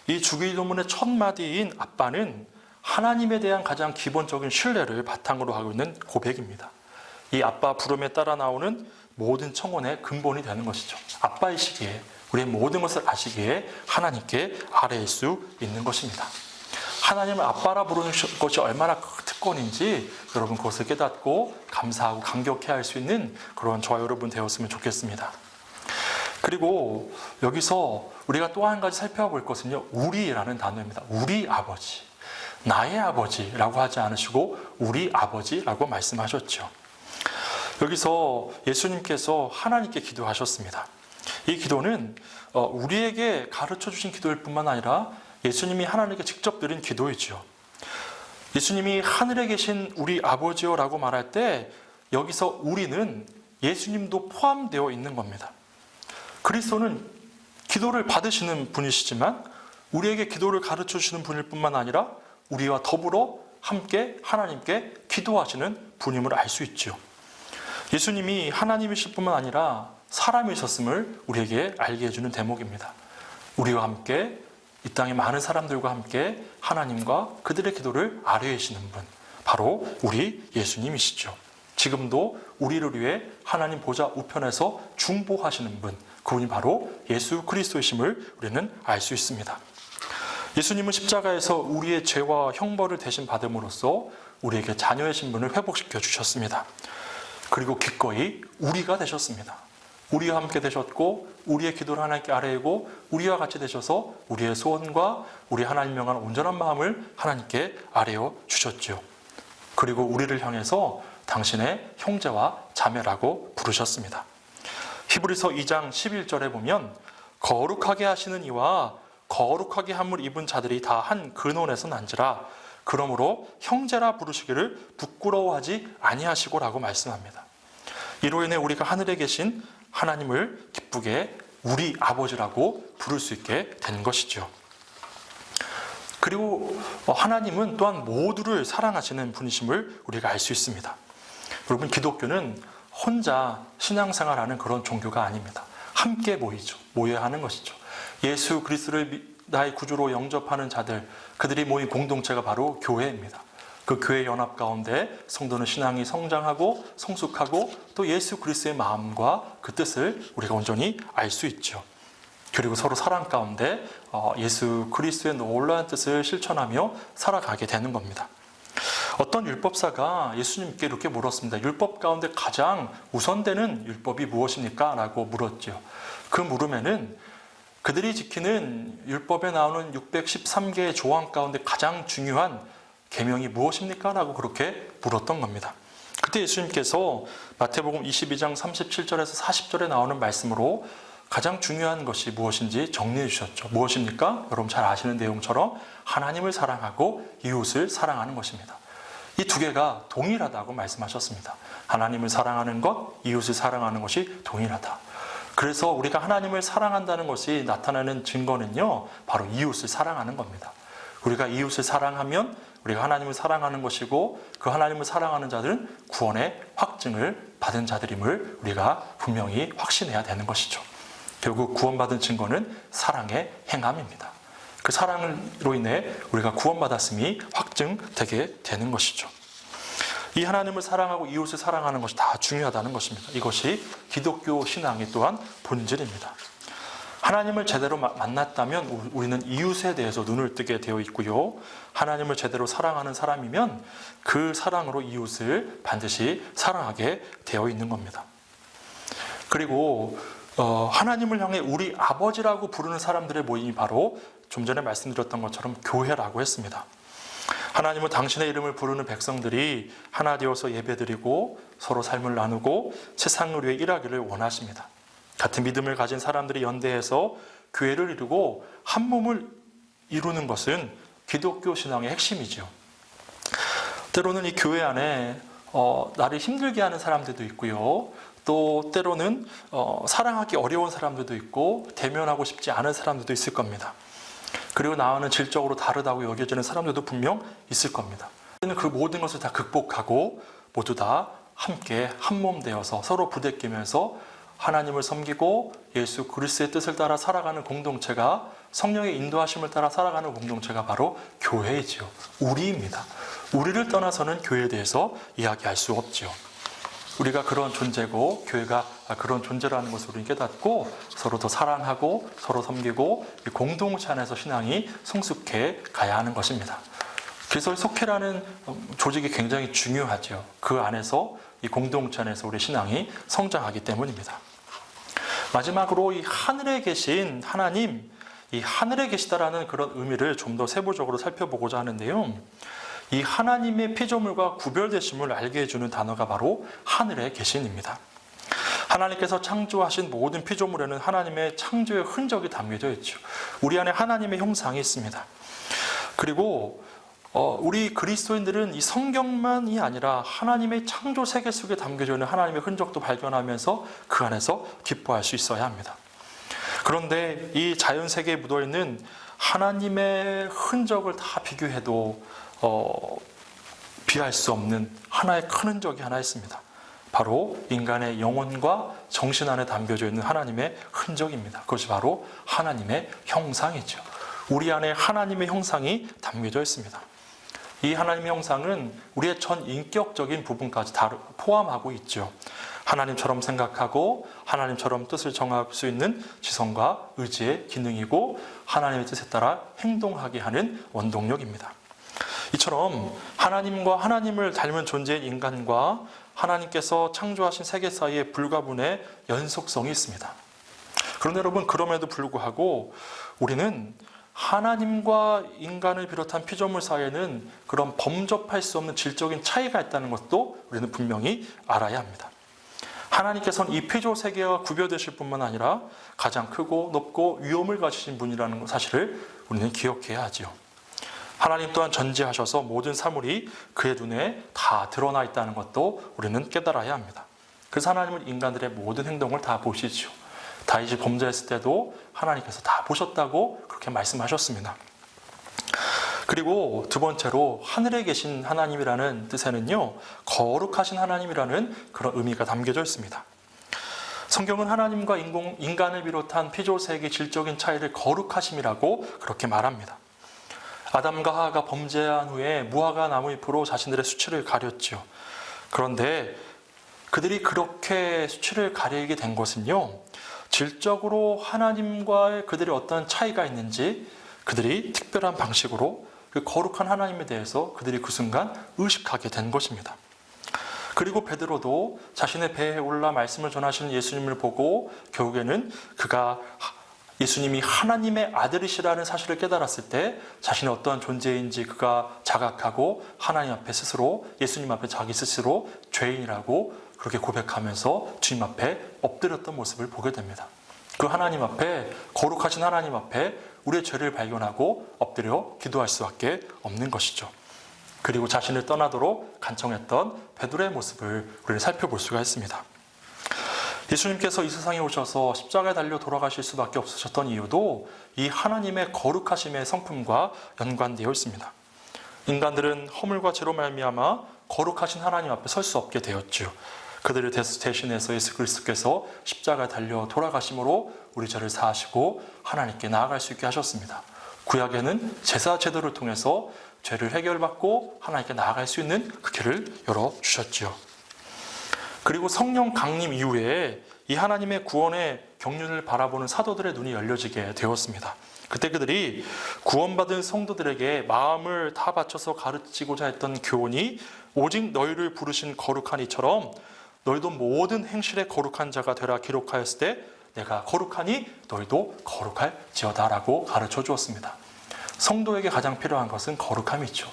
이 주기도문의 첫 마디인 아빠는 하나님에 대한 가장 기본적인 신뢰를 바탕으로 하고 있는 고백입니다. 이 아빠 부름에 따라 나오는 모든 청혼의 근본이 되는 것이죠. 아빠이시기에 우리의 모든 것을 아시기에 하나님께 아뢰일 수 있는 것입니다. 하나님을 아빠라 부르는 것이 얼마나 큰 특권인지 여러분 그것을 깨닫고 감사하고 감격해야 할 수 있는 그런 저와 여러분 되었으면 좋겠습니다. 그리고 여기서 우리가 또 한 가지 살펴볼 것은요, 우리라는 단어입니다. 우리 아버지, 나의 아버지라고 하지 않으시고 우리 아버지라고 말씀하셨죠. 여기서 예수님께서 하나님께 기도하셨습니다. 이 기도는 우리에게 가르쳐 주신 기도일 뿐만 아니라 예수님이 하나님께 직접 드린 기도이죠. 예수님이 하늘에 계신 우리 아버지여라고 말할 때 여기서 우리는 예수님도 포함되어 있는 겁니다. 그리스도는 기도를 받으시는 분이시지만 우리에게 기도를 가르쳐 주시는 분일 뿐만 아니라 우리와 더불어 함께 하나님께 기도하시는 분임을 알 수 있죠. 예수님이 하나님이실 뿐만 아니라 사람이셨음을 우리에게 알게 해주는 대목입니다. 우리와 함께 이 땅의 많은 사람들과 함께 하나님과 그들의 기도를 아뢰시는 분, 바로 우리 예수님이시죠. 지금도 우리를 위해 하나님 보좌 우편에서 중보하시는 분, 그분이 바로 예수 그리스도이심을 우리는 알 수 있습니다. 예수님은 십자가에서 우리의 죄와 형벌을 대신 받음으로써 우리에게 자녀의 신분을 회복시켜 주셨습니다. 그리고 기꺼이 우리가 되셨습니다. 우리와 함께 되셨고 우리의 기도를 하나님께 아뢰고 우리와 같이 되셔서 우리의 소원과 우리 하나님 명한 온전한 마음을 하나님께 아뢰어 주셨죠. 그리고 우리를 향해서 당신의 형제와 자매라고 부르셨습니다. 히브리서 2장 11절에 보면 거룩하게 하시는 이와 거룩하게 함을 입은 자들이 다 한 근원에서 난지라 그러므로 형제라 부르시기를 부끄러워하지 아니하시고라고 말씀합니다. 이로 인해 우리가 하늘에 계신 하나님을 기쁘게 우리 아버지라고 부를 수 있게 된 것이죠. 그리고 하나님은 또한 모두를 사랑하시는 분이심을 우리가 알 수 있습니다. 여러분, 기독교는 혼자 신앙생활하는 그런 종교가 아닙니다. 함께 모여야 하는 것이죠. 예수 그리스도를 나의 구주로 영접하는 자들, 그들이 모인 공동체가 바로 교회입니다. 그 교회 연합 가운데 성도는 신앙이 성장하고 성숙하고 또 예수 그리스도의 마음과 그 뜻을 우리가 온전히 알 수 있죠. 그리고 서로 사랑 가운데 예수 그리스도의 놀라운 뜻을 실천하며 살아가게 되는 겁니다. 어떤 율법사가 예수님께 이렇게 물었습니다. 율법 가운데 가장 우선되는 율법이 무엇입니까? 라고 물었죠. 그 물음에는 그들이 지키는 율법에 나오는 613개의 조항 가운데 가장 중요한 계명이 무엇입니까? 라고 그렇게 물었던 겁니다. 그때 예수님께서 마태복음 22장 37절에서 40절에 나오는 말씀으로 가장 중요한 것이 무엇인지 정리해 주셨죠. 무엇입니까? 여러분 잘 아시는 내용처럼 하나님을 사랑하고 이웃을 사랑하는 것입니다. 이 두 개가 동일하다고 말씀하셨습니다. 하나님을 사랑하는 것, 이웃을 사랑하는 것이 동일하다. 그래서 우리가 하나님을 사랑한다는 것이 나타나는 증거는요, 바로 이웃을 사랑하는 겁니다. 우리가 이웃을 사랑하면 우리가 하나님을 사랑하는 것이고 그 하나님을 사랑하는 자들은 구원의 확증을 받은 자들임을 우리가 분명히 확신해야 되는 것이죠. 결국 구원받은 증거는 사랑의 행함입니다. 그 사랑으로 인해 우리가 구원받았음이 확증되게 되는 것이죠. 이 하나님을 사랑하고 이웃을 사랑하는 것이 다 중요하다는 것입니다. 이것이 기독교 신앙의 또한 본질입니다. 하나님을 제대로 만났다면 우리는 이웃에 대해서 눈을 뜨게 되어 있고요. 하나님을 제대로 사랑하는 사람이면 그 사랑으로 이웃을 반드시 사랑하게 되어 있는 겁니다. 그리고 하나님을 향해 우리 아버지라고 부르는 사람들의 모임이 바로 좀 전에 말씀드렸던 것처럼 교회라고 했습니다. 하나님은 당신의 이름을 부르는 백성들이 하나 되어서 예배드리고 서로 삶을 나누고 세상을 위해 일하기를 원하십니다. 같은 믿음을 가진 사람들이 연대해서 교회를 이루고 한 몸을 이루는 것은 기독교 신앙의 핵심이죠. 때로는 이 교회 안에 나를 힘들게 하는 사람들도 있고요. 또 때로는 사랑하기 어려운 사람들도 있고 대면하고 싶지 않은 사람들도 있을 겁니다. 그리고 나와는 질적으로 다르다고 여겨지는 사람들도 분명 있을 겁니다. 그 모든 것을 다 극복하고 모두 다 함께 한 몸 되어서 서로 부대끼면서 하나님을 섬기고 예수 그리스도의 뜻을 따라 살아가는 공동체가, 성령의 인도하심을 따라 살아가는 공동체가 바로 교회이지요. 우리입니다. 우리를 떠나서는 교회에 대해서 이야기할 수 없지요. 우리가 그런 존재고 교회가 그런 존재라는 것을 우리는 깨닫고 서로 더 사랑하고 서로 섬기고 이 공동체 안에서 신앙이 성숙해 가야 하는 것입니다. 그래서 속회라는 조직이 굉장히 중요하죠. 그 안에서 이 공동체 안에서 우리 신앙이 성장하기 때문입니다. 마지막으로 이 하늘에 계신 하나님, 이 하늘에 계시다라는 그런 의미를 좀 더 세부적으로 살펴보고자 하는데요. 이 하나님의 피조물과 구별되심을 알게 해주는 단어가 바로 하늘에 계신입니다. 하나님께서 창조하신 모든 피조물에는 하나님의 창조의 흔적이 담겨져 있죠. 우리 안에 하나님의 형상이 있습니다. 그리고 우리 그리스도인들은 이 성경만이 아니라 하나님의 창조 세계 속에 담겨져 있는 하나님의 흔적도 발견하면서 그 안에서 기뻐할 수 있어야 합니다. 그런데 이 자연 세계에 묻어있는 하나님의 흔적을 다 비교해도 비할 수 없는 하나의 큰 흔적이 하나 있습니다. 바로 인간의 영혼과 정신 안에 담겨져 있는 하나님의 흔적입니다. 그것이 바로 하나님의 형상이죠. 우리 안에 하나님의 형상이 담겨져 있습니다. 이 하나님의 형상은 우리의 전 인격적인 부분까지 다 포함하고 있죠. 하나님처럼 생각하고 하나님처럼 뜻을 정할 수 있는 지성과 의지의 기능이고 하나님의 뜻에 따라 행동하게 하는 원동력입니다. 이처럼 하나님과 하나님을 닮은 존재인 인간과 하나님께서 창조하신 세계 사이에 불가분의 연속성이 있습니다. 그런데 여러분, 그럼에도 불구하고 우리는 하나님과 인간을 비롯한 피조물 사이에는 그런 범접할 수 없는 질적인 차이가 있다는 것도 우리는 분명히 알아야 합니다. 하나님께서는 이 피조 세계와 구별되실 뿐만 아니라 가장 크고 높고 위엄을 가지신 분이라는 사실을 우리는 기억해야 하지요. 하나님 또한 전지하셔서 모든 사물이 그의 눈에 다 드러나 있다는 것도 우리는 깨달아야 합니다. 그래서 하나님은 인간들의 모든 행동을 다 보시죠. 다윗이 범죄했을 때도 하나님께서 다 보셨다고 그렇게 말씀하셨습니다. 그리고 두 번째로 하늘에 계신 하나님이라는 뜻에는요, 거룩하신 하나님이라는 그런 의미가 담겨져 있습니다. 성경은 하나님과 인간을 비롯한 피조세계의 질적인 차이를 거룩하심이라고 그렇게 말합니다. 아담과 하와가 범죄한 후에 무화과 나무 잎으로 자신들의 수치를 가렸죠. 그런데 그들이 그렇게 수치를 가리게 된 것은요, 질적으로 하나님과의 그들의 어떤 차이가 있는지 그들이 특별한 방식으로 그 거룩한 하나님에 대해서 그들이 그 순간 의식하게 된 것입니다. 그리고 베드로도 자신의 배에 올라 말씀을 전하시는 예수님을 보고 결국에는 그가 예수님이 하나님의 아들이시라는 사실을 깨달았을 때 자신의 어떠한 존재인지 그가 자각하고 하나님 앞에 스스로, 예수님 앞에 자기 스스로 죄인이라고 그렇게 고백하면서 주님 앞에 엎드렸던 모습을 보게 됩니다. 그 하나님 앞에, 거룩하신 하나님 앞에 우리의 죄를 발견하고 엎드려 기도할 수밖에 없는 것이죠. 그리고 자신을 떠나도록 간청했던 베드로의 모습을 우리는 살펴볼 수가 있습니다. 예수님께서 이 세상에 오셔서 십자가에 달려 돌아가실 수밖에 없으셨던 이유도 이 하나님의 거룩하심의 성품과 연관되어 있습니다. 인간들은 허물과 죄로 말미암아 거룩하신 하나님 앞에 설 수 없게 되었죠. 그들을 대신해서 예수 그리스도께서 십자가에 달려 돌아가심으로 우리 죄를 사하시고 하나님께 나아갈 수 있게 하셨습니다. 구약에는 제사 제도를 통해서 죄를 해결받고 하나님께 나아갈 수 있는 그 길을 열어주셨죠. 그리고 성령 강림 이후에 이 하나님의 구원의 경륜을 바라보는 사도들의 눈이 열려지게 되었습니다. 그때 그들이 구원받은 성도들에게 마음을 다 바쳐서 가르치고자 했던 교훈이 오직 너희를 부르신 거룩한 이처럼 너희도 모든 행실에 거룩한 자가 되라 기록하였을 때 내가 거룩하니 너희도 거룩할지어다 라고 가르쳐 주었습니다. 성도에게 가장 필요한 것은 거룩함이죠.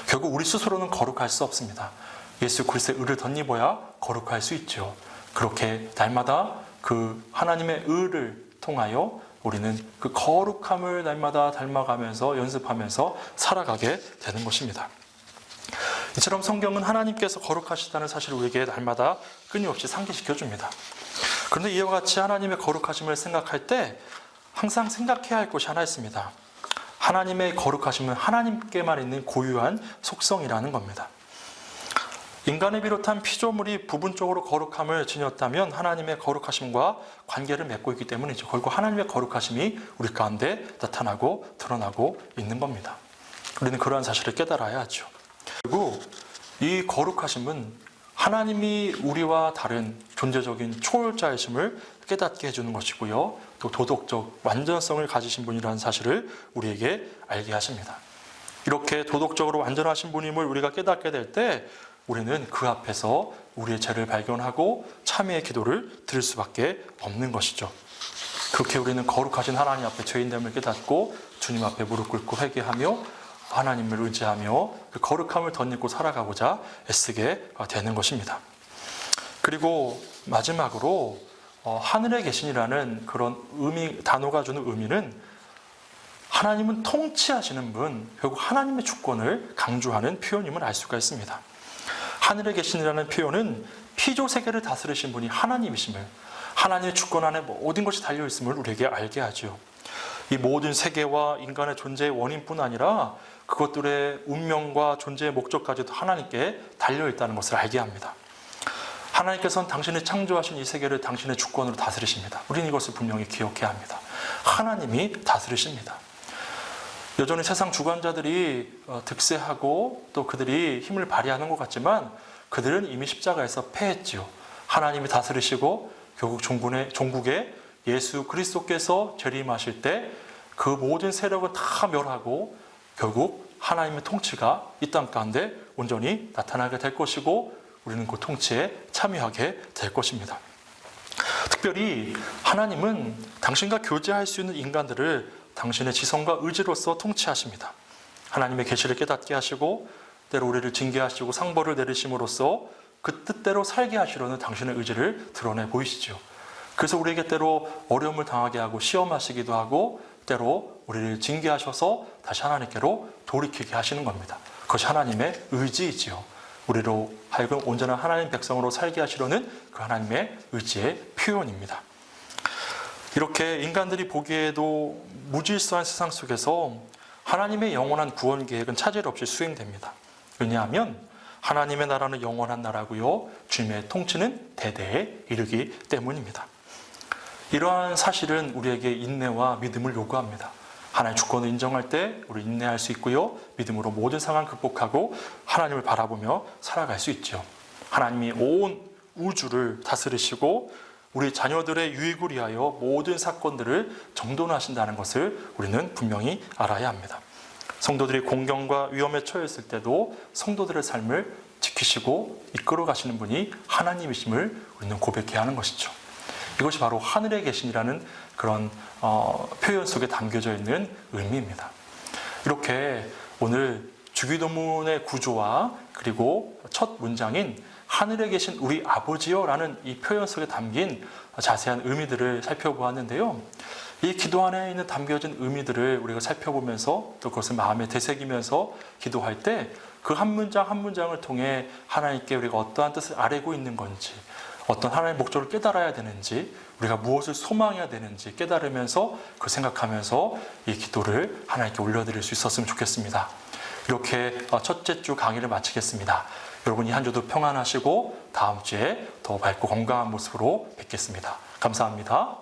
결국 우리 스스로는 거룩할 수 없습니다. 예수 그리스도의 의를 덧입어야 거룩할 수 있죠. 그렇게 날마다 그 하나님의 의를 통하여 우리는 그 거룩함을 날마다 닮아가면서 연습하면서 살아가게 되는 것입니다. 이처럼 성경은 하나님께서 거룩하시다는 사실을 우리에게 날마다 끊임없이 상기시켜 줍니다. 그런데 이와 같이 하나님의 거룩하심을 생각할 때 항상 생각해야 할 것이 하나 있습니다. 하나님의 거룩하심은 하나님께만 있는 고유한 속성이라는 겁니다. 인간을 비롯한 피조물이 부분적으로 거룩함을 지녔다면 하나님의 거룩하심과 관계를 맺고 있기 때문이죠. 결국 하나님의 거룩하심이 우리 가운데 나타나고 드러나고 있는 겁니다. 우리는 그러한 사실을 깨달아야 하죠. 그리고 이 거룩하심은 하나님이 우리와 다른 존재적인 초월자이심을 깨닫게 해주는 것이고요. 또 도덕적 완전성을 가지신 분이라는 사실을 우리에게 알게 하십니다. 이렇게 도덕적으로 완전하신 분임을 우리가 깨닫게 될 때 우리는 그 앞에서 우리의 죄를 발견하고 참회의 기도를 드릴 수밖에 없는 것이죠. 그렇게 우리는 거룩하신 하나님 앞에 죄인됨을 깨닫고 주님 앞에 무릎 꿇고 회개하며 하나님을 의지하며 그 거룩함을 덧입고 살아가고자 애쓰게 되는 것입니다. 그리고 마지막으로 하늘에 계신이라는 그런 단어가 주는 의미는 하나님은 통치하시는 분, 결국 하나님의 주권을 강조하는 표현임을 알 수가 있습니다. 하늘에 계신이라는 표현은 피조 세계를 다스리신 분이 하나님이심을, 하나님의 주권 안에 모든 것이 달려있음을 우리에게 알게 하죠. 이 모든 세계와 인간의 존재의 원인뿐 아니라 그것들의 운명과 존재의 목적까지도 하나님께 달려있다는 것을 알게 합니다. 하나님께서는 당신이 창조하신 이 세계를 당신의 주권으로 다스리십니다. 우리는 이것을 분명히 기억해야 합니다. 하나님이 다스리십니다. 여전히 세상 주관자들이 득세하고 또 그들이 힘을 발휘하는 것 같지만 그들은 이미 십자가에서 패했지요. 하나님이 다스리시고 결국 종국에 예수 그리스도께서 재림하실 때 그 모든 세력은 다 멸하고 결국 하나님의 통치가 이 땅 가운데 온전히 나타나게 될 것이고 우리는 그 통치에 참여하게 될 것입니다. 특별히 하나님은 당신과 교제할 수 있는 인간들을 당신의 지성과 의지로서 통치하십니다. 하나님의 계시를 깨닫게 하시고 때로 우리를 징계하시고 상벌을 내리심으로써 그 뜻대로 살게 하시려는 당신의 의지를 드러내 보이시죠. 그래서 우리에게 때로 어려움을 당하게 하고 시험하시기도 하고 때로 우리를 징계하셔서 다시 하나님께로 돌이키게 하시는 겁니다. 그것이 하나님의 의지이지요. 우리로 하여금 온전한 하나님 백성으로 살게 하시려는 그 하나님의 의지의 표현입니다. 이렇게 인간들이 보기에도 무질서한 세상 속에서 하나님의 영원한 구원 계획은 차질 없이 수행됩니다. 왜냐하면 하나님의 나라는 영원한 나라고요. 주님의 통치는 대대에 이르기 때문입니다. 이러한 사실은 우리에게 인내와 믿음을 요구합니다. 하나님의 주권을 인정할 때 우리 인내할 수 있고요. 믿음으로 모든 상황을 극복하고 하나님을 바라보며 살아갈 수 있죠. 하나님이 온 우주를 다스리시고 우리 자녀들의 유익을 위하여 모든 사건들을 정돈하신다는 것을 우리는 분명히 알아야 합니다. 성도들이 공경과 위험에 처했을 때도 성도들의 삶을 지키시고 이끌어 가시는 분이 하나님이심을 우리는 고백해야 하는 것이죠. 이것이 바로 하늘에 계신이라는 그런 표현 속에 담겨져 있는 의미입니다. 이렇게 오늘 주기도문의 구조와 그리고 첫 문장인 하늘에 계신 우리 아버지여라는 이 표현 속에 담긴 자세한 의미들을 살펴보았는데요. 이 기도 안에 있는 담겨진 의미들을 우리가 살펴보면서 또 그것을 마음에 되새기면서 기도할 때 그 한 문장 한 문장을 통해 하나님께 우리가 어떠한 뜻을 아뢰고 있는 건지, 어떤 하나님의 목적을 깨달아야 되는지, 우리가 무엇을 소망해야 되는지 깨달으면서 그 생각하면서 이 기도를 하나님께 올려드릴 수 있었으면 좋겠습니다. 이렇게 첫째 주 강의를 마치겠습니다. 여러분 이 한 주도 평안하시고 다음 주에 더 밝고 건강한 모습으로 뵙겠습니다. 감사합니다.